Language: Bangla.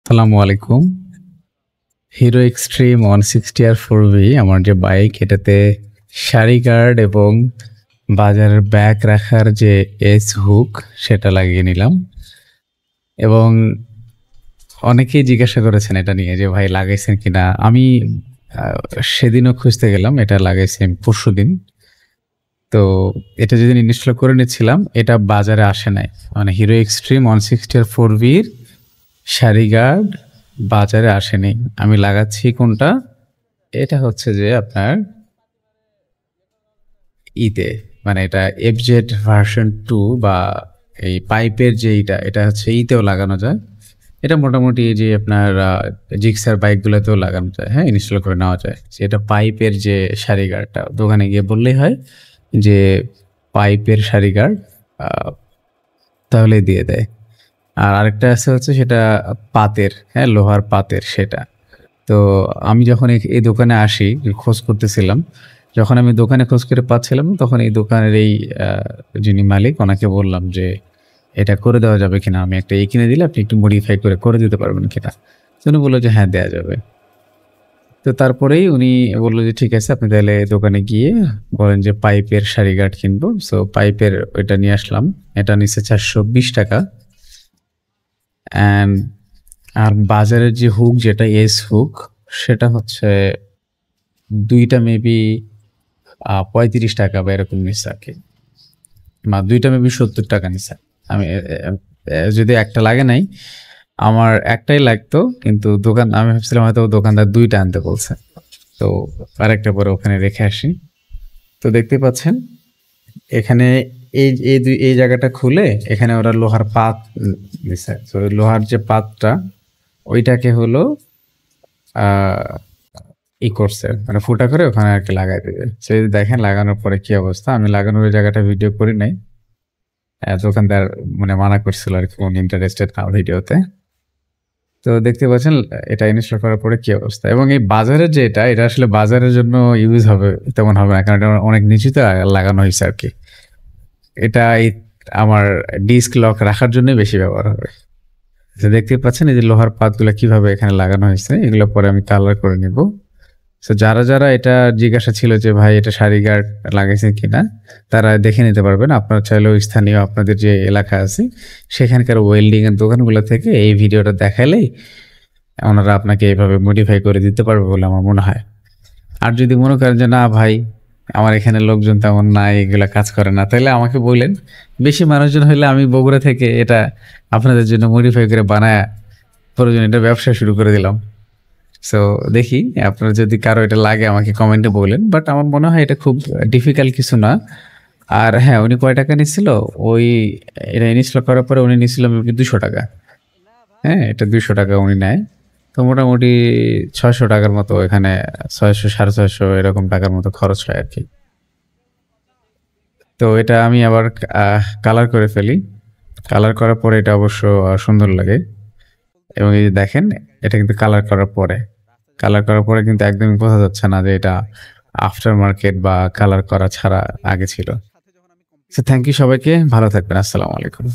আসসালামু আলাইকুম। হিরো এক্সট্রিম 160 আর 4V আমার যে বাইক, এটাতে সারি গার্ড এবং বাজারের ব্যাগ রাখার যে এস হুক সেটা লাগিয়ে নিলাম। এবং অনেকেই জিজ্ঞাসা করেছেন এটা নিয়ে যে ভাই লাগাইছেন কিনা। আমি সেদিনও খুঁজতে গেলাম, এটা লাগাইছি আমি পরশুদিন। তো এটা যেদিন ইনস্টল করে নিচ্ছিলাম, এটা বাজারে আসে নাই। মানে হিরো এক্সট্রিম 160 আর 4Vর সারি গার্ড বাজারে আসেনি। আমি লাগাচ্ছি কোনটা, এটা হচ্ছে যে আপনার ইতে, মানে এটা এফজেড ভার্সন 2 বা এই পাইপের যে এটা হচ্ছে ইতেও লাগানো যায়। এটা মোটামুটি যে আপনার জিক্সার বাইকগুলোতেও লাগানো যায়, হ্যাঁ, ইনস্টল করে নেওয়া যায়। এটা পাইপের যে সারি গার্ডটা, দোকানে গিয়ে বললেই হয় যে পাইপের সারি গার্ড, তাহলে দিয়ে দেয়। আর আরেকটা আছে হচ্ছে সেটা পাতের, হ্যাঁ, লোহার পাতের সেটা। তো আমি যখন এই দোকানে আসি, খোঁজ করতেছিলাম, যখন আমি দোকানে খোঁজ করে পাচ্ছিলাম, তখন এই দোকানের এই যিনি মালিক, ওনাকে বললাম যে এটা করে দেওয়া যাবে কিনা, আমি একটা কিনে দিলে আপনি একটু মডিফাই করে দিতে পারবেন কিনা। উনি বললো যে হ্যাঁ, দেওয়া যাবে। তো তারপরেই উনি বললো যে ঠিক আছে, আপনি তাহলে দোকানে গিয়ে বলেন যে পাইপের সারি গার্ড কিনবো। সো পাইপের ওইটা নিয়ে আসলাম। এটা নিচ্ছে 420 টাকা। অ্যান্ড আর বাজারের যে হুক, যেটা এস হুক, সেটা হচ্ছে দুইটা মেবি 35 টাকা বা এরকম নিচ্ছে আর কি। দুইটা মেবি 70 টাকা নিচ্ছে। আমি যদি একটা লাগে নাই, আমার একটাই লাগতো, কিন্তু আমি ভাবছিলাম হয়তো দোকানদার দুইটা আনতে বলছে। তো আরেকটা পরে ওখানে রেখে আসি। তো দেখতে পাচ্ছেন এখানে এই জায়গাটা খুলে এখানে ওরা লোহার পাত দিছে। তো লোহার যে পাতটা, ওইটাকে হলো করছে, মানে ফুটা করে ওখানে আর কি লাগাই দেবে। সেই দেখেন লাগানোর পরে কি অবস্থা। আমি লাগানোর ওই জায়গাটা ভিডিও করি নাই, দোকানদার মানে মানা করছিল আর কি, কোন ইন্টারেস্টেড না ভিডিওতে। তো দেখতে পাচ্ছেন এটা ইনস্টল করার পরে কি অবস্থা। এবং এই বাজারের যে এটা আসলে বাজারের জন্য ইউজ হবে তেমন হবে না, কারণ এটা অনেক নিচুতে লাগানো হয়েছে আর কি। এটা আমার ডিস্ক লক রাখার জন্য বেশি ব্যবহার হবে। দেখতে পাচ্ছেন এই যে লোহার পাতগুলো কিভাবে এখানে লাগানো হয়েছে, এগুলো পরে আমি কালার করে নিব। তো যারা এটা জিজ্ঞাসা ছিল যে ভাই এটা সারি গার্ড লাগাইছেন কিনা, তারা দেখে নিতে পারবেন। আপনারা চাইলেও স্থানীয় আপনাদের যে এলাকা আছে সেখানকার ওয়েল্ডিং এর দোকানগুলো থেকে এই ভিডিওটা দেখালেই ওনারা আপনাকে এইভাবে মডিফাই করে দিতে পারবে বলে আমার মনে হয়। আর যদি মনে করেন যে না ভাই, আমার এখানে লোকজন তেমন নাই, এগুলা কাজ করে না, তাহলে আমাকে বললেন। বেশি মানুষজন হইলে আমি বগুড়া থেকে এটা আপনাদের জন্য মডিফাই করে বানায় প্রয়োজন এটা ব্যবসা শুরু করে দিলাম। সো দেখি আপনার যদি কারো এটা লাগে আমাকে কমেন্টে বলেন। বাট আমার মনে হয় এটা খুব ডিফিকাল্ট কিছু না। আর হ্যাঁ, উনি কয় টাকা নিচ্ছিল, এটা ইনস্টল করার পরে উনি নিচ্ছিল 200 টাকা। হ্যাঁ, এটা 200 টাকা উনি নেয়। তো মোটামুটি 600 টাকার মতো এখানে, 600 650 এরকম টাকার মতো খরচ হয় আর কি। তো এটা আমি আবার কালার করে ফেলি। কালার করার পরে এটা অবশ্য সুন্দর লাগে। এবং এই যে দেখেন, এটা কিন্তু কালার করার পরে কিন্তু একদমই বোঝা যাচ্ছে না যে এটা আফটার মার্কেট বা কালার করা ছাড়া আগে ছিল। থ্যাংক ইউ সবাইকে, ভালো থাকবেন। আসসালামু আলাইকুম।